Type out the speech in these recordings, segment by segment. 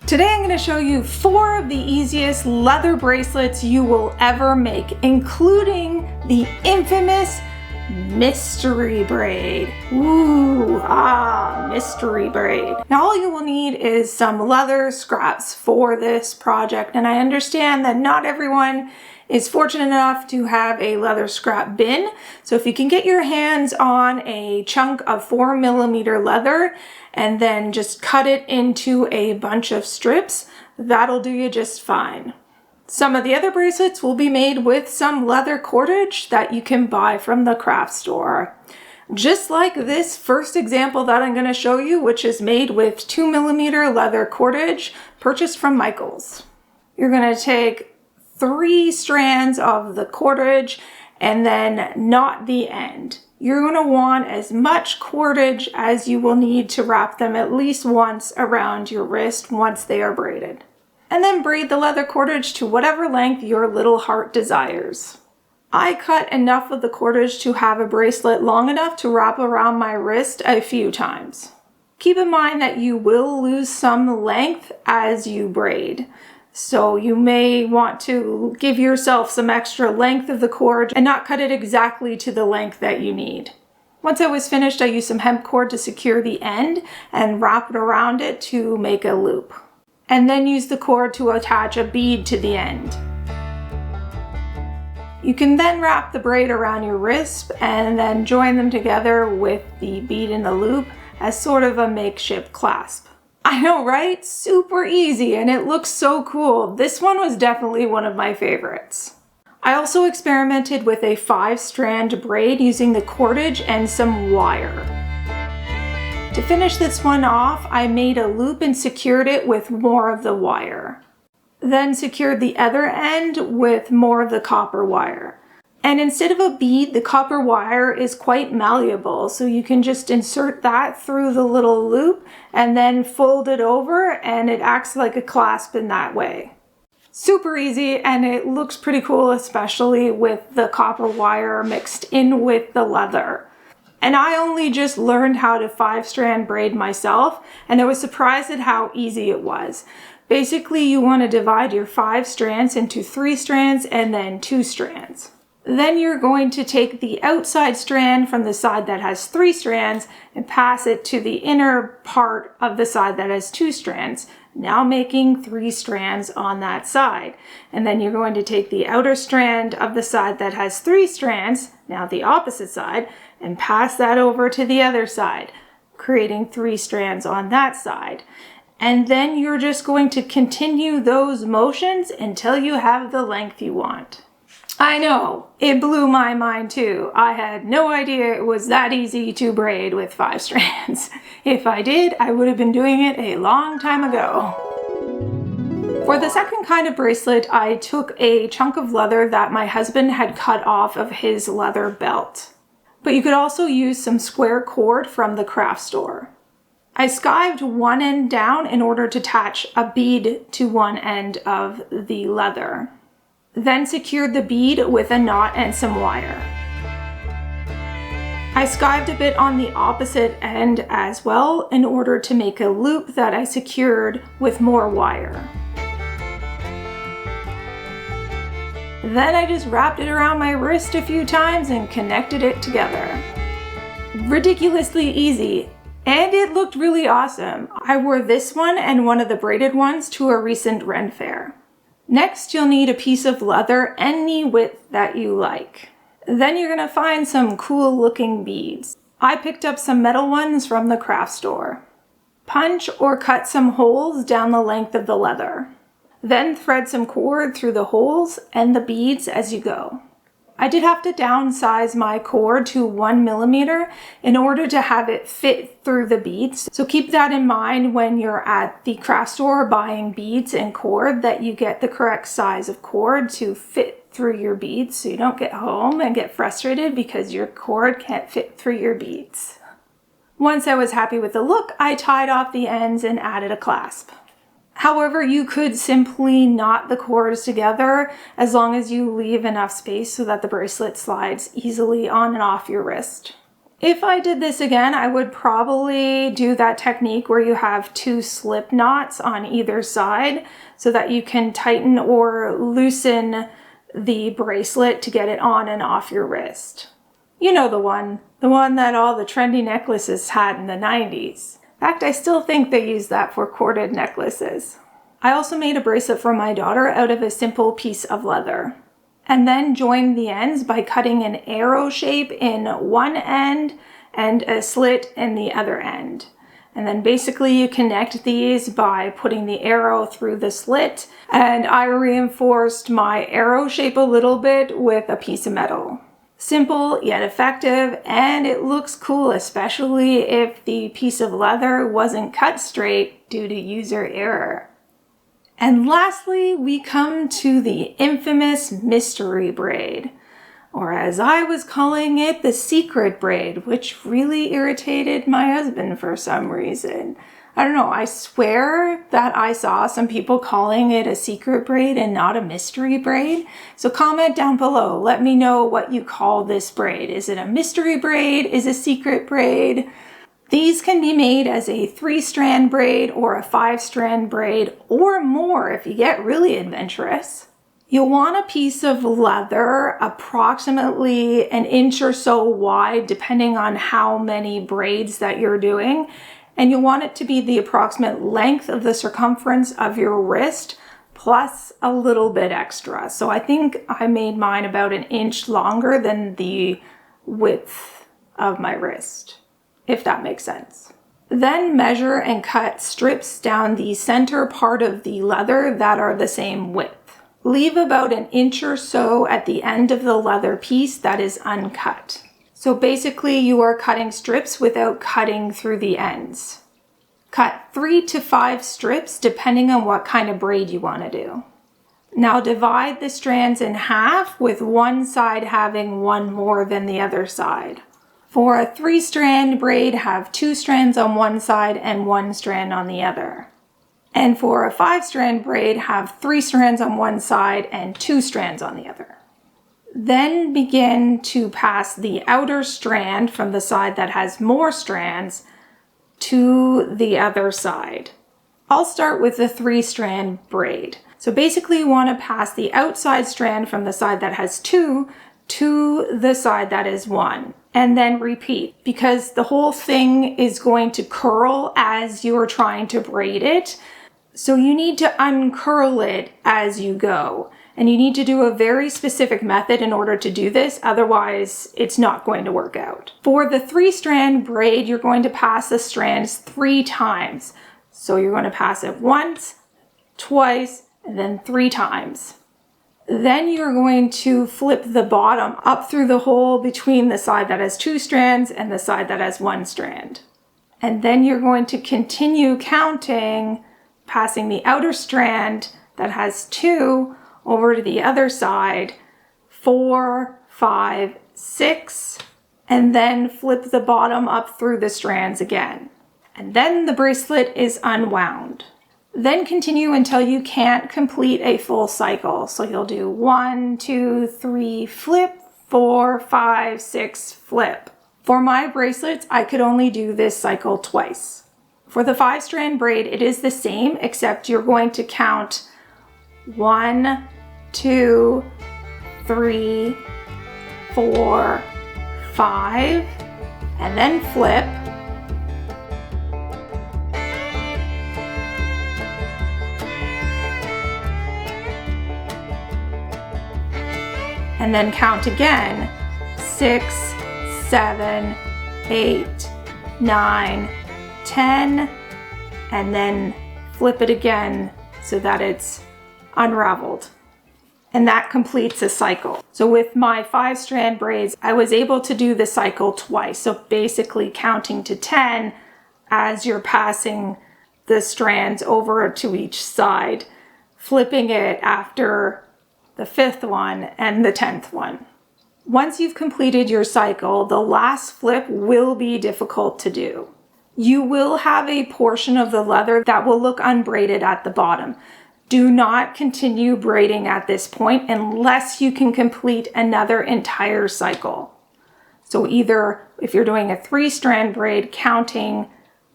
Today I'm going to show you 4 of the easiest leather bracelets you will ever make, including the infamous mystery braid. Mystery braid. Now all you will need is some leather scraps for this project, and I understand that not everyone is fortunate enough to have a leather scrap bin. So if you can get your hands on a chunk of 4mm leather and then just cut it into a bunch of strips, that'll do you just fine. Some of the other bracelets will be made with some leather cordage that you can buy from the craft store. Just like this first example that I'm going to show you, which is made with 2mm leather cordage purchased from Michael's. You're going to take 3 strands of the cordage and then knot the end. You're going to want as much cordage as you will need to wrap them at least once around your wrist once they are braided. And then braid the leather cordage to whatever length your little heart desires. I cut enough of the cordage to have a bracelet long enough to wrap around my wrist a few times. Keep in mind that you will lose some length as you braid. So you may want to give yourself some extra length of the cord and not cut it exactly to the length that you need. Once I was finished, I used some hemp cord to secure the end and wrap it around it to make a loop. And then use the cord to attach a bead to the end. You can then wrap the braid around your wrist and then join them together with the bead in the loop as sort of a makeshift clasp. I know, right? Super easy, and it looks so cool. This one was definitely one of my favorites. I also experimented with a 5-strand braid using the cordage and some wire. To finish this one off, I made a loop and secured it with more of the wire. Then secured the other end with more of the copper wire. And instead of a bead, the copper wire is quite malleable, so you can just insert that through the little loop and then fold it over, and it acts like a clasp in that way. Super easy, and it looks pretty cool, especially with the copper wire mixed in with the leather. And I only just learned how to 5-strand braid myself, and I was surprised at how easy it was. Basically, you want to divide your 5 strands into 3 strands and then 2 strands. Then you're going to take the outside strand from the side that has 3 strands and pass it to the inner part of the side that has 2 strands, now making 3 strands on that side. And then you're going to take the outer strand of the side that has 3 strands, now the opposite side, and pass that over to the other side, creating 3 strands on that side. And then you're just going to continue those motions until you have the length you want. I know, it blew my mind too. I had no idea it was that easy to braid with 5 strands. If I did, I would have been doing it a long time ago. For the second kind of bracelet, I took a chunk of leather that my husband had cut off of his leather belt. But you could also use some square cord from the craft store. I skived one end down in order to attach a bead to one end of the leather. Then secured the bead with a knot and some wire. I skived a bit on the opposite end as well in order to make a loop that I secured with more wire. Then I just wrapped it around my wrist a few times and connected it together. Ridiculously easy, and it looked really awesome. I wore this one and one of the braided ones to a recent Ren Fair. Next, you'll need a piece of leather any width that you like. Then you're going to find some cool looking beads. I picked up some metal ones from the craft store. Punch or cut some holes down the length of the leather. Then thread some cord through the holes and the beads as you go. I did have to downsize my cord to 1mm in order to have it fit through the beads. So keep that in mind when you're at the craft store buying beads and cord, that you get the correct size of cord to fit through your beads so you don't get home and get frustrated because your cord can't fit through your beads. Once I was happy with the look, I tied off the ends and added a clasp. However, you could simply knot the cords together as long as you leave enough space so that the bracelet slides easily on and off your wrist. If I did this again, I would probably do that technique where you have 2 slip knots on either side so that you can tighten or loosen the bracelet to get it on and off your wrist. You know the one that all the trendy necklaces had in the 90s. In fact, I still think they use that for corded necklaces. I also made a bracelet for my daughter out of a simple piece of leather, and then joined the ends by cutting an arrow shape in one end and a slit in the other end. And then basically you connect these by putting the arrow through the slit, and I reinforced my arrow shape a little bit with a piece of metal. Simple yet effective, and it looks cool, especially if the piece of leather wasn't cut straight due to user error. And lastly, we come to the infamous mystery braid, or as I was calling it, the secret braid, which really irritated my husband for some reason. I don't know, I swear that I saw some people calling it a secret braid and not a mystery braid. So comment down below, let me know what you call this braid. Is it a mystery braid? Is it a secret braid? These can be made as a 3-strand braid or a 5-strand braid or more if you get really adventurous. You'll want a piece of leather approximately an inch or so wide depending on how many braids that you're doing. And you'll want it to be the approximate length of the circumference of your wrist plus a little bit extra. So I think I made mine about an inch longer than the width of my wrist, if that makes sense. Then measure and cut strips down the center part of the leather that are the same width. Leave about an inch or so at the end of the leather piece that is uncut. So basically you are cutting strips without cutting through the ends. Cut 3 to 5 strips depending on what kind of braid you want to do. Now divide the strands in half with one side having one more than the other side. For a 3-strand braid, have 2 strands on one side and 1 strand on the other. And for a 5-strand braid, have 3 strands on one side and 2 strands on the other. Then begin to pass the outer strand from the side that has more strands to the other side. I'll start with the 3-strand braid. So basically you want to pass the outside strand from the side that has 2 to the side that is 1, and then repeat, because the whole thing is going to curl as you're trying to braid it. So you need to uncurl it as you go. And you need to do a very specific method in order to do this, otherwise it's not going to work out. For the 3-strand braid, you're going to pass the strands 3 times. So you're going to pass it once, twice, and then 3 times. Then you're going to flip the bottom up through the hole between the side that has 2 strands and the side that has 1 strand. And then you're going to continue counting, passing the outer strand that has 2 over to the other side, 4, 5, 6, and then flip the bottom up through the strands again. And then the bracelet is unwound. Then continue until you can't complete a full cycle. So you'll do 1, 2, 3, flip, 4, 5, 6, flip. For my bracelets, I could only do this cycle twice. For the 5-strand braid, it is the same, except you're going to count 1, 2, 3, 4, 5, and then flip. And then count again, 6, 7, 8, 9, 10, and then flip it again so that it's unraveled. And that completes a cycle. So with my 5-strand braids, I was able to do the cycle twice. So basically counting to 10 as you're passing the strands over to each side, flipping it after the 5th one and the 10th one. Once you've completed your cycle, the last flip will be difficult to do. You will have a portion of the leather that will look unbraided at the bottom. Do not continue braiding at this point unless you can complete another entire cycle. So either if you're doing a 3-strand braid, counting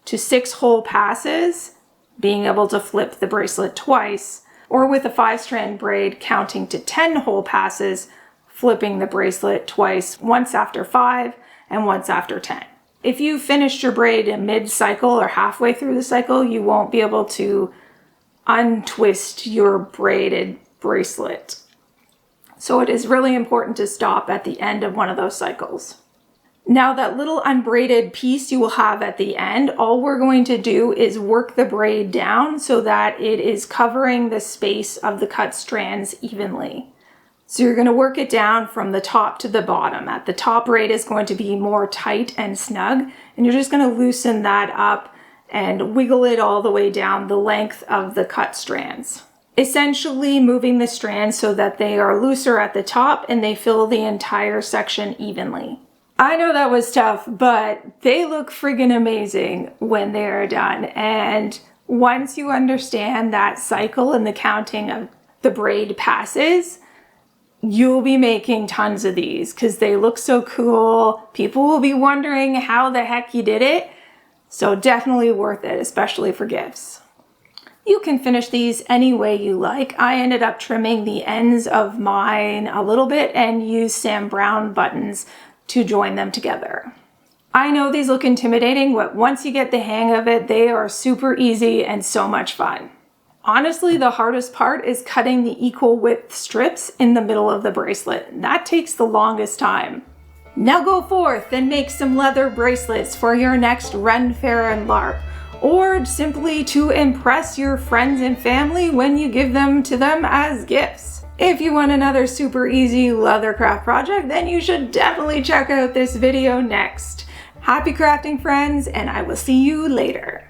to 6 whole passes, being able to flip the bracelet twice, or with a 5-strand braid, counting to 10 whole passes, flipping the bracelet twice, once after 5 and once after 10. If you finished your braid in mid-cycle or halfway through the cycle, you won't be able to untwist your braided bracelet. So it is really important to stop at the end of one of those cycles. Now that little unbraided piece you will have at the end, all we're going to do is work the braid down so that it is covering the space of the cut strands evenly. So you're going to work it down from the top to the bottom. At the top, braid is going to be more tight and snug, and you're just going to loosen that up and wiggle it all the way down the length of the cut strands. Essentially moving the strands so that they are looser at the top and they fill the entire section evenly. I know that was tough, but they look friggin' amazing when they are done. And once you understand that cycle and the counting of the braid passes, you'll be making tons of these because they look so cool. People will be wondering how the heck you did it. So definitely worth it, especially for gifts. You can finish these any way you like. I ended up trimming the ends of mine a little bit and used Sam Brown buttons to join them together. I know these look intimidating, but once you get the hang of it, they are super easy and so much fun. Honestly, the hardest part is cutting the equal width strips in the middle of the bracelet. That takes the longest time. Now go forth and make some leather bracelets for your next Ren Fair and LARP, or simply to impress your friends and family when you give them to them as gifts. If you want another super easy leather craft project, then you should definitely check out this video next. Happy crafting, friends, and I will see you later.